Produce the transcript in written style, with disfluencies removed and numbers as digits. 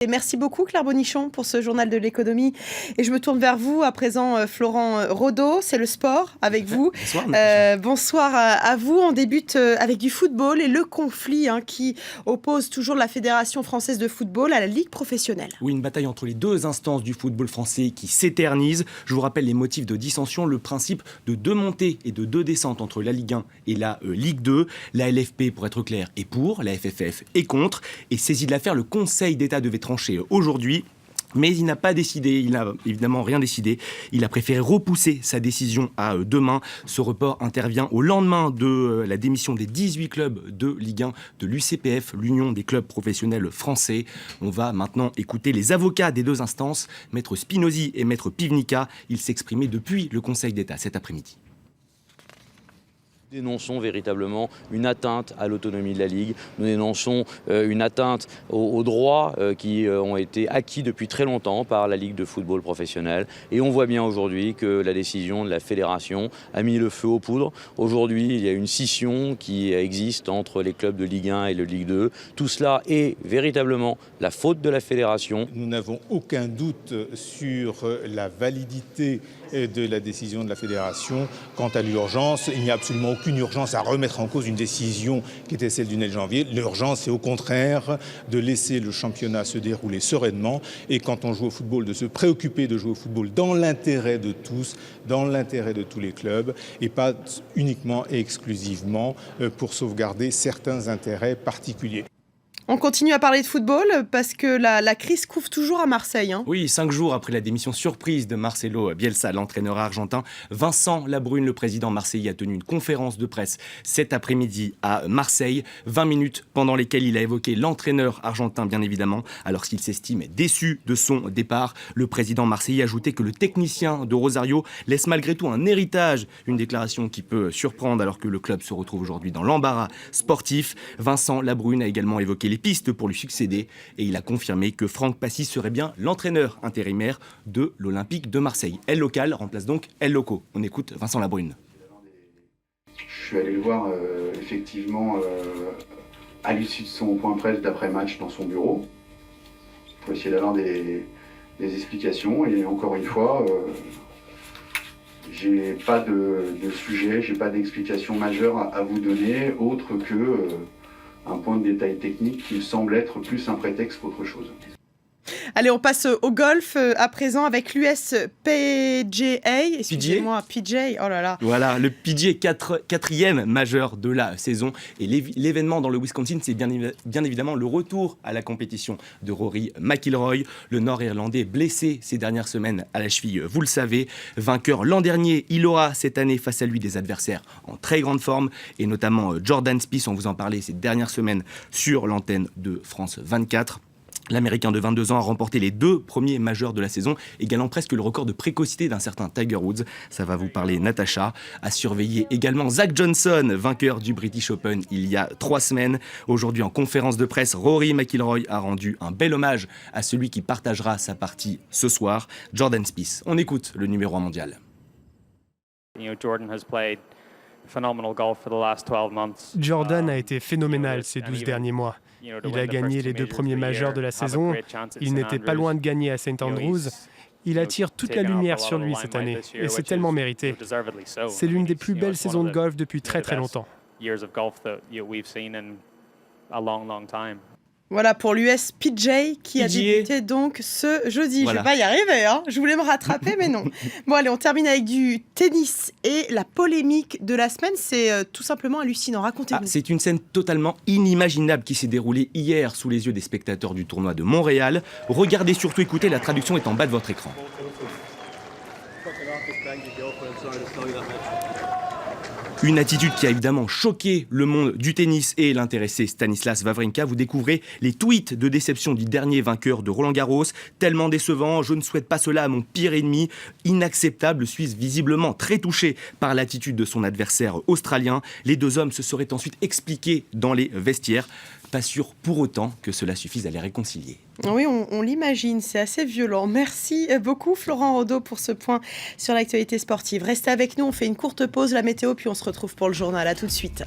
Et merci beaucoup Claire Bonichon pour ce journal de l'économie. Et je me tourne vers vous à présent, Florent Rodeau. C'est le sport avec vous. Bonsoir. Bonsoir à vous. On débute avec du football et le conflit qui oppose toujours la Fédération française de football à la Ligue professionnelle. Oui, une bataille entre les deux instances du football français qui s'éternise. Je vous rappelle les motifs de dissension, le principe de 2 montées et de 2 descentes entre la Ligue 1 et la Ligue 2. La LFP, pour être clair, est pour, la FFF est contre. Et saisi de l'affaire, le Conseil d'État devait trancher aujourd'hui. Mais il n'a pas décidé, il n'a évidemment rien décidé. Il a préféré repousser sa décision à demain. Ce report intervient au lendemain de la démission des 18 clubs de Ligue 1 de l'UCPF, l'Union des clubs professionnels français. On va maintenant écouter les avocats des deux instances, Maître Spinozzi et Maître Pivnica. Ils s'exprimaient depuis le Conseil d'État cet après-midi. Nous dénonçons véritablement une atteinte à l'autonomie de la Ligue, nous dénonçons une atteinte aux droits qui ont été acquis depuis très longtemps par la Ligue de football professionnel. Et on voit bien aujourd'hui que la décision de la Fédération a mis le feu aux poudres. Aujourd'hui, il y a une scission qui existe entre les clubs de Ligue 1 et de Ligue 2. Tout cela est véritablement la faute de la Fédération. Nous n'avons aucun doute sur la validité de la décision de la Fédération. Quant à l'urgence, il n'y a absolument aucune urgence à remettre en cause une décision qui était celle du 9 janvier. L'urgence, c'est au contraire de laisser le championnat se dérouler sereinement et quand on joue au football, de se préoccuper de jouer au football dans l'intérêt de tous, dans l'intérêt de tous les clubs et pas uniquement et exclusivement pour sauvegarder certains intérêts particuliers. On continue à parler de football parce que la crise couvre toujours à Marseille. Oui, 5 jours après la démission surprise de Marcelo Bielsa, l'entraîneur argentin, Vincent Labrune, le président marseillais, a tenu une conférence de presse cet après-midi à Marseille. 20 minutes pendant lesquelles il a évoqué l'entraîneur argentin, bien évidemment. Alors qu'il s'estime déçu de son départ, le président marseillais a ajouté que le technicien de Rosario laisse malgré tout un héritage. Une déclaration qui peut surprendre alors que le club se retrouve aujourd'hui dans l'embarras sportif. Vincent Labrune a également évoqué les pistes pour lui succéder et il a confirmé que Franck Passy serait bien l'entraîneur intérimaire de l'Olympique de Marseille. El Local remplace donc El Loco. On écoute Vincent Labrune. Je suis allé le voir effectivement à l'issue de son point presse d'après-match dans son bureau pour essayer d'avoir des explications et encore une fois j'ai pas de sujet, j'ai pas d'explication majeure à vous donner autre que un point de détail technique qui me semble être plus un prétexte qu'autre chose. Allez, on passe au golf à présent avec l'USPGA. Excusez-moi, PJ, oh là là. Voilà, le PGA 4e majeur de la saison. Et l'événement dans le Wisconsin, c'est bien évidemment le retour à la compétition de Rory McIlroy. Le Nord-Irlandais blessé ces dernières semaines à la cheville, vous le savez. Vainqueur l'an dernier, il aura cette année face à lui des adversaires en très grande forme. Et notamment Jordan Spieth, on vous en parlait ces dernières semaines sur l'antenne de France 24. L'Américain de 22 ans a remporté les 2 premiers majeurs de la saison, égalant presque le record de précocité d'un certain Tiger Woods. Ça va vous parler, Natacha. À surveiller également Zach Johnson, vainqueur du British Open il y a 3 semaines. Aujourd'hui, en conférence de presse, Rory McIlroy a rendu un bel hommage à celui qui partagera sa partie ce soir, Jordan Spieth. On écoute le numéro 1 mondial. Jordan a été phénoménal ces 12 derniers mois. Il a gagné les 2 premiers majeurs de la saison. Il n'était pas loin de gagner à St Andrews. Il attire toute la lumière sur lui cette année et c'est tellement mérité. C'est l'une des plus belles saisons de golf depuis très très longtemps. Voilà pour l'USPGA qui a débuté donc ce jeudi. Voilà. Je vais pas y arriver, je voulais me rattraper mais non. Bon allez, on termine avec du tennis et la polémique de la semaine, c'est tout simplement hallucinant. Racontez-nous. C'est une scène totalement inimaginable qui s'est déroulée hier sous les yeux des spectateurs du tournoi de Montréal. Regardez, surtout écoutez, la traduction est en bas de votre écran. Une attitude qui a évidemment choqué le monde du tennis et l'intéressé Stanislas Wawrinka. Vous découvrez les tweets de déception du dernier vainqueur de Roland-Garros. Tellement décevant, je ne souhaite pas cela à mon pire ennemi. Inacceptable, le Suisse visiblement très touché par l'attitude de son adversaire australien. Les 2 hommes se seraient ensuite expliqués dans les vestiaires. Pas sûr pour autant que cela suffise à les réconcilier. Oui, on l'imagine, c'est assez violent. Merci beaucoup Florent Rodeau pour ce point sur l'actualité sportive. Restez avec nous, on fait une courte pause, la météo, puis on se retrouve pour le journal. À tout de suite.